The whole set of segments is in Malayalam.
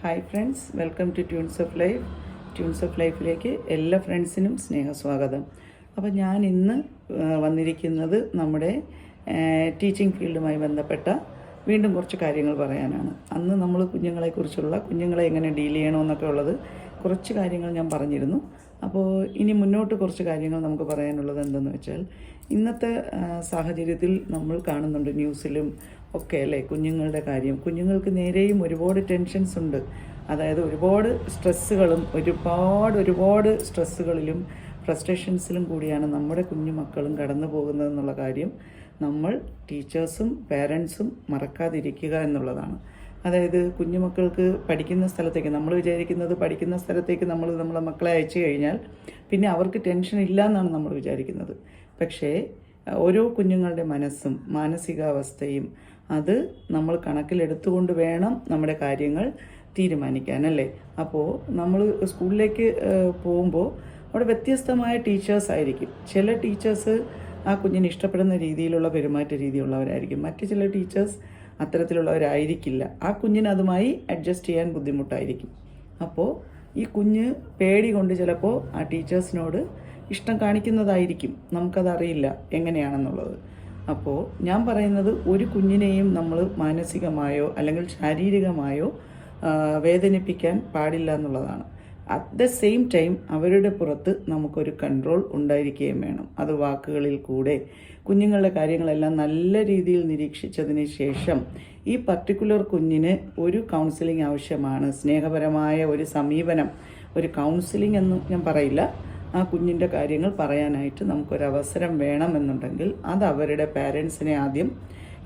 Hi friends, welcome to tunes of life. Tunes of ലൈഫിലേക്ക് എല്ലാ ഫ്രണ്ട്സിനും സ്നേഹസ്വാഗതം. അപ്പോൾ ഞാൻ ഇന്ന് വന്നിരിക്കുന്നത് നമ്മുടെ ടീച്ചിങ് ഫീൽഡുമായി ബന്ധപ്പെട്ട വീണ്ടും കുറച്ച് കാര്യങ്ങൾ പറയാനാണ്. അന്ന് നമ്മൾ കുഞ്ഞുങ്ങളെ എങ്ങനെ ഡീൽ ചെയ്യണമെന്നൊക്കെ ഉള്ളത് കുറച്ച് കാര്യങ്ങൾ ഞാൻ പറഞ്ഞിരുന്നു. അപ്പോൾ ഇനി മുന്നോട്ട് കുറച്ച് കാര്യങ്ങൾ നമുക്ക് പറയാനുള്ളത് എന്തെന്ന് വെച്ചാൽ, ഇന്നത്തെ സാഹചര്യത്തിൽ നമ്മൾ കാണുന്നുണ്ട് ന്യൂസിലും ഒക്കെ അല്ലേ, കുഞ്ഞുങ്ങളുടെ കാര്യം. കുഞ്ഞുങ്ങൾക്ക് നേരെയും ഒരുപാട് ടെൻഷൻസ് ഉണ്ട്. അതായത് ഒരുപാട് സ്ട്രെസ്സുകളിലും ഫ്രസ്ട്രേഷൻസിലും കൂടിയാണ് നമ്മുടെ കുഞ്ഞുമക്കളും കടന്നു പോകുന്നതെന്നുള്ള കാര്യം നമ്മൾ ടീച്ചേഴ്സും പേരൻസും മറക്കാതിരിക്കുക എന്നുള്ളതാണ്. അതായത് കുഞ്ഞുമക്കൾക്ക് പഠിക്കുന്ന സ്ഥലത്തേക്ക് നമ്മൾ വിചാരിക്കുന്നത്, പഠിക്കുന്ന സ്ഥലത്തേക്ക് നമ്മളെ മക്കളെ അയച്ചു കഴിഞ്ഞാൽ പിന്നെ അവർക്ക് ടെൻഷൻ ഇല്ല എന്നാണ് നമ്മൾ വിചാരിക്കുന്നത്. പക്ഷേ ഓരോ കുഞ്ഞുങ്ങളുടെ മനസ്സും മാനസികാവസ്ഥയും അത് നമ്മൾ കണക്കിലെടുത്തുകൊണ്ട് വേണം നമ്മുടെ കാര്യങ്ങൾ തീരുമാനിക്കാനല്ലേ. അപ്പോൾ നമ്മൾ സ്കൂളിലേക്ക് പോകുമ്പോൾ അവിടെ വ്യത്യസ്തമായ ടീച്ചേഴ്സ് ആയിരിക്കും. ചില ടീച്ചേഴ്സ് ആ കുഞ്ഞിന് ഇഷ്ടപ്പെടുന്ന രീതിയിലുള്ള പെരുമാറ്റ രീതിയുള്ളവരായിരിക്കും, മറ്റ് ചില ടീച്ചേഴ്സ് അത്തരത്തിലുള്ളവരായിരിക്കില്ല. ആ കുഞ്ഞിന് അതുമായി അഡ്ജസ്റ്റ് ചെയ്യാൻ ബുദ്ധിമുട്ടായിരിക്കും. അപ്പോൾ ഈ കുഞ്ഞ് പേടി കൊണ്ട് ചിലപ്പോൾ ആ ടീച്ചേഴ്സിനോട് ഇഷ്ടം കാണിക്കുന്നതായിരിക്കും, നമുക്കതറിയില്ല എങ്ങനെയാണെന്നുള്ളത്. അപ്പോൾ ഞാൻ പറയുന്നത്, ഒരു കുഞ്ഞിനെയും നമ്മൾ മാനസികമായോ അല്ലെങ്കിൽ ശാരീരികമായോ വേദനിപ്പിക്കാൻ പാടില്ല എന്നുള്ളതാണ്. അറ്റ് ദ സെയിം ടൈം അവരുടെ പുറത്ത് നമുക്കൊരു കൺട്രോൾ ഉണ്ടായിരിക്കുകയും വേണം. അത് വാക്കുകളിൽ കൂടെ കുഞ്ഞുങ്ങളുടെ കാര്യങ്ങളെല്ലാം നല്ല രീതിയിൽ നിരീക്ഷിച്ചതിന് ശേഷം ഈ പർട്ടിക്കുലർ കുഞ്ഞിന് ഒരു കൗൺസിലിംഗ് ആവശ്യമാണ്. സ്നേഹപരമായ ഒരു സമീപനം, ഒരു കൗൺസിലിംഗ് എന്ന് ഞാൻ പറയില്ല, ആ കുഞ്ഞിൻ്റെ കാര്യങ്ങൾ പറയാനായിട്ട് നമുക്കൊരവസരം വേണമെന്നുണ്ടെങ്കിൽ അത് അവരുടെ പാരൻസിനെ ആദ്യം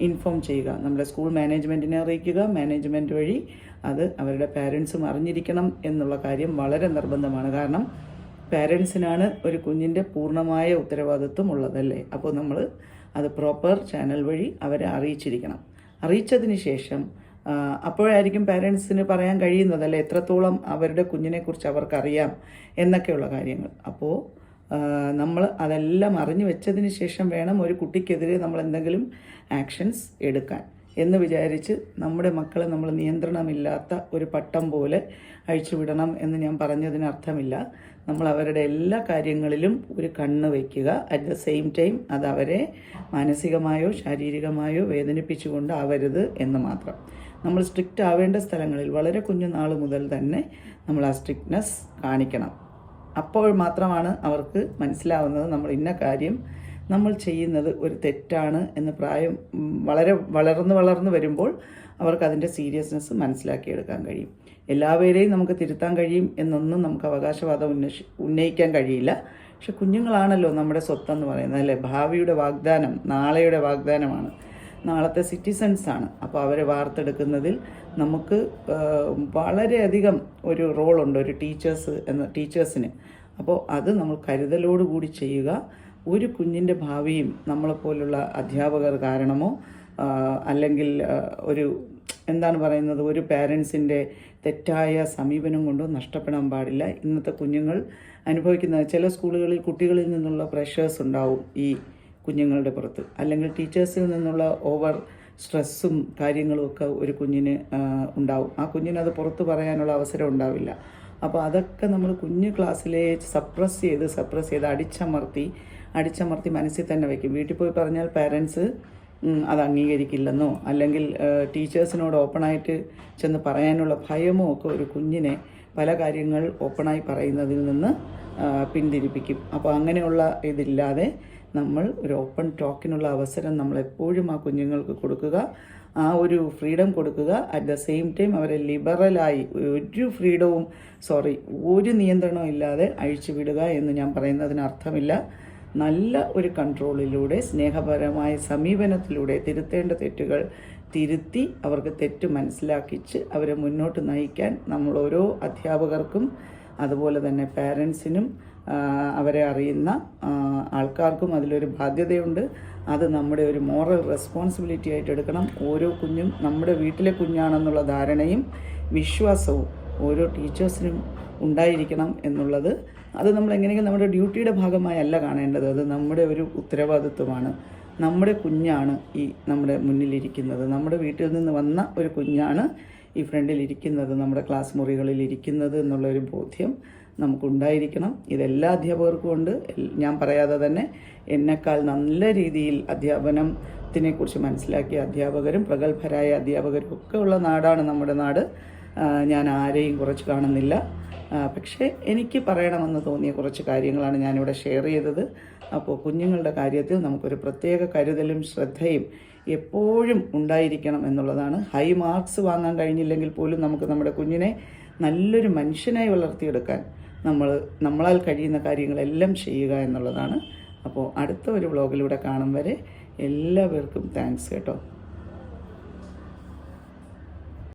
ഇൻഫോം ചെയ്യുക. നമ്മുടെ സ്കൂൾ മാനേജ്മെൻറ്റിനെ അറിയിക്കുക. മാനേജ്മെൻറ്റ് വഴി അത് അവരുടെ പാരൻസും അറിഞ്ഞിരിക്കണം എന്നുള്ള കാര്യം വളരെ നിർബന്ധമാണ്. കാരണം പാരൻസിനാണ് ഒരു കുഞ്ഞിൻ്റെ പൂർണ്ണമായ ഉത്തരവാദിത്വം ഉള്ളതല്ലേ. അപ്പോൾ നമ്മൾ അത് പ്രോപ്പർ ചാനൽ വഴി അവരെ അറിയിച്ചിരിക്കണം. അറിയിച്ചതിന് ശേഷം അപ്പോഴായിരിക്കും പാരൻസിന് പറയാൻ കഴിയുന്നതല്ലേ എത്രത്തോളം അവരുടെ കുഞ്ഞിനെക്കുറിച്ച് അവർക്കറിയാം എന്നൊക്കെയുള്ള കാര്യങ്ങൾ. അപ്പോൾ നമ്മൾ അതെല്ലാം അറിഞ്ഞു വെച്ചതിന് ശേഷം വേണം ഒരു കുട്ടിക്കെതിരെ നമ്മൾ എന്തെങ്കിലും ആക്ഷൻസ് എടുക്കാൻ എന്ന് വിചാരിച്ച് നമ്മുടെ മക്കളെ നമ്മൾ നിയന്ത്രണമില്ലാത്ത ഒരു പട്ടം പോലെ അഴിച്ചുവിടണം എന്ന് ഞാൻ പറഞ്ഞതിന് അർത്ഥമില്ല. നമ്മൾ അവരുടെ എല്ലാ കാര്യങ്ങളിലും ഒരു കണ്ണ് വയ്ക്കുക. അറ്റ് ദ സെയിം ടൈം അത് അവരെ മാനസികമായോ ശാരീരികമായോ വേദനിപ്പിച്ചുകൊണ്ട് ആവരുത് എന്ന് മാത്രം. നമ്മൾ സ്ട്രിക്റ്റ് ആവേണ്ട സ്ഥലങ്ങളിൽ വളരെ കുഞ്ഞുനാൾ മുതൽ തന്നെ നമ്മൾ ആ സ്ട്രിക്ട്നെസ് കാണിക്കണം. അപ്പോൾ മാത്രമാണ് അവർക്ക് മനസ്സിലാവുന്നത് നമ്മൾ ഇന്ന കാര്യം നമ്മൾ ചെയ്യുന്നത് ഒരു തെറ്റാണ് എന്ന്. പ്രായം വളർന്നു വരുമ്പോൾ അവർക്ക് അതിൻ്റെ സീരിയസ്നെസ് മനസ്സിലാക്കിയെടുക്കാൻ കഴിയും. എല്ലാവരെയും നമുക്ക് തിരുത്താൻ കഴിയും എന്നൊന്നും നമുക്ക് അവകാശവാദം ഉന്നയിക്കാൻ കഴിയില്ല. പക്ഷെ കുഞ്ഞുങ്ങളാണല്ലോ നമ്മുടെ സ്വത്തെന്ന് പറയുന്നത് അല്ലേ. ഭാവിയുടെ വാഗ്ദാനം, നാളെയുടെ വാഗ്ദാനമാണ്, നാളത്തെ സിറ്റിസൺസാണ്. അപ്പോൾ അവരെ വാർത്തെടുക്കുന്നതിൽ നമുക്ക് വളരെയധികം ഒരു റോളുണ്ട് ഒരു ടീച്ചേഴ്സിന്. അപ്പോൾ അത് നമ്മൾ കരുതലോടുകൂടി ചെയ്യുക. ഒരു കുഞ്ഞിൻ്റെ ഭാവിയും നമ്മളെപ്പോലുള്ള അധ്യാപകർ കാരണമോ അല്ലെങ്കിൽ ഒരു പാരൻസിൻ്റെ തെറ്റായ സമീപനം കൊണ്ടോ നഷ്ടപ്പെടാൻ പാടില്ല. ഇന്നത്തെ കുഞ്ഞുങ്ങൾ അനുഭവിക്കുന്ന ചില സ്കൂളുകളിൽ കുട്ടികളിൽ നിന്നുള്ള പ്രഷേഴ്സ് ഉണ്ടാവും ഈ കുഞ്ഞുങ്ങളുടെ പുറത്ത്, അല്ലെങ്കിൽ ടീച്ചേഴ്സിൽ നിന്നുള്ള ഓവർ സ്ട്രെസ്സും കാര്യങ്ങളും ഒക്കെ ഒരു കുഞ്ഞിന് ഉണ്ടാവും. ആ കുഞ്ഞിനത് പുറത്ത് പറയാനുള്ള അവസരം ഉണ്ടാവില്ല. അപ്പോൾ അതൊക്കെ നമ്മൾ കുഞ്ഞു ക്ലാസ്സിലെ സപ്രസ് ചെയ്ത് അടിച്ചമർത്തി മനസ്സിൽ തന്നെ വയ്ക്കും. വീട്ടിൽ പോയി പറഞ്ഞാൽ പാരൻസ് അത് അംഗീകരിക്കില്ലെന്നോ അല്ലെങ്കിൽ ടീച്ചേഴ്സിനോട് ഓപ്പണായിട്ട് ചെന്ന് പറയാനുള്ള ഭയമോ ഒക്കെ ഒരു കുഞ്ഞിനെ പല കാര്യങ്ങൾ ഓപ്പണായി പറയുന്നതിൽ നിന്ന് പിന്തിരിപ്പിക്കും. അപ്പോൾ അങ്ങനെയുള്ള ഇതില്ലാതെ നമ്മൾ ഒരു ഓപ്പൺ ടോക്കിനുള്ള അവസരം നമ്മളെപ്പോഴും ആ കുഞ്ഞുങ്ങൾക്ക് കൊടുക്കുക, ആ ഒരു ഫ്രീഡം കൊടുക്കുക. അറ്റ് ദ സെയിം ടൈം അവരെ ലിബറലായി ഒരു നിയന്ത്രണവും ഇല്ലാതെ അഴിച്ചുവിടുക എന്ന് ഞാൻ പറയുന്നതിന് അർത്ഥമില്ല. നല്ല ഒരു കൺട്രോളിലൂടെ, സ്നേഹപരമായ സമീപനത്തിലൂടെ തിരുത്തേണ്ട തെറ്റുകൾ തിരുത്തി അവർക്ക് തെറ്റ് മനസ്സിലാക്കിച്ച് അവരെ മുന്നോട്ട് നയിക്കാൻ നമ്മൾ ഓരോ അധ്യാപകർക്കും അതുപോലെ തന്നെ പാരൻസിനും അവരെ അറിയുന്ന ആൾക്കാർക്കും അതിലൊരു ബാധ്യതയുണ്ട്. അത് നമ്മുടെ ഒരു മോറൽ റെസ്പോൺസിബിലിറ്റി ആയിട്ട് എടുക്കണം. ഓരോ കുഞ്ഞും നമ്മുടെ വീട്ടിലെ കുഞ്ഞാണെന്നുള്ള ധാരണയും വിശ്വാസവും ഓരോ ടീച്ചേഴ്സിനും ഉണ്ടായിരിക്കണം എന്നുള്ളത്. അത് നമ്മൾ എങ്ങനെയെങ്കിലും നമ്മുടെ ഡ്യൂട്ടിയുടെ ഭാഗമായല്ല കാണേണ്ടത്. അത് നമ്മുടെ ഒരു ഉത്തരവാദിത്വമാണ്. നമ്മുടെ കുഞ്ഞാണ് നമ്മുടെ മുന്നിലിരിക്കുന്നത്. നമ്മുടെ വീട്ടിൽ നിന്ന് വന്ന ഒരു കുഞ്ഞാണ് ഈ ഫ്രണ്ടിൽ ഇരിക്കുന്നത്, നമ്മുടെ ക്ലാസ് മുറികളിൽ ഇരിക്കുന്നത് എന്നുള്ളൊരു ബോധ്യം നമുക്കുണ്ടായിരിക്കണം. ഇതെല്ലാ അധ്യാപകർക്കും ഉണ്ട്. ഞാൻ പറയാതെ തന്നെ എന്നെക്കാൾ നല്ല രീതിയിൽ അധ്യാപനത്തിനെക്കുറിച്ച് മനസ്സിലാക്കിയ അധ്യാപകരും പ്രഗത്ഭരായ അധ്യാപകരും ഒക്കെ ഉള്ള നാടാണ് നമ്മുടെ നാട്. ഞാൻ ആരെയും കുറച്ച് കാണുന്നില്ല. പക്ഷേ എനിക്ക് പറയണമെന്ന് തോന്നിയ കുറച്ച് കാര്യങ്ങളാണ് ഞാനിവിടെ ഷെയർ ചെയ്തത്. അപ്പോൾ കുഞ്ഞുങ്ങളുടെ കാര്യത്തിൽ നമുക്കൊരു പ്രത്യേക കരുതലും ശ്രദ്ധയും എപ്പോഴും ഉണ്ടായിരിക്കണം എന്നുള്ളതാണ്. ഹൈ മാർക്സ് വാങ്ങാൻ കഴിഞ്ഞില്ലെങ്കിൽ പോലും നമുക്ക് നമ്മുടെ കുഞ്ഞിനെ നല്ലൊരു മനുഷ്യനായി വളർത്തിയെടുക്കാൻ നമ്മളാൽ കഴിയുന്ന കാര്യങ്ങളെല്ലാം ചെയ്യുക എന്നുള്ളതാണ്. അപ്പോൾ അടുത്ത ഒരു വ്ളോഗിലൂടെ കാണും വരെ എല്ലാവർക്കും താങ്ക്സ് കേട്ടോ.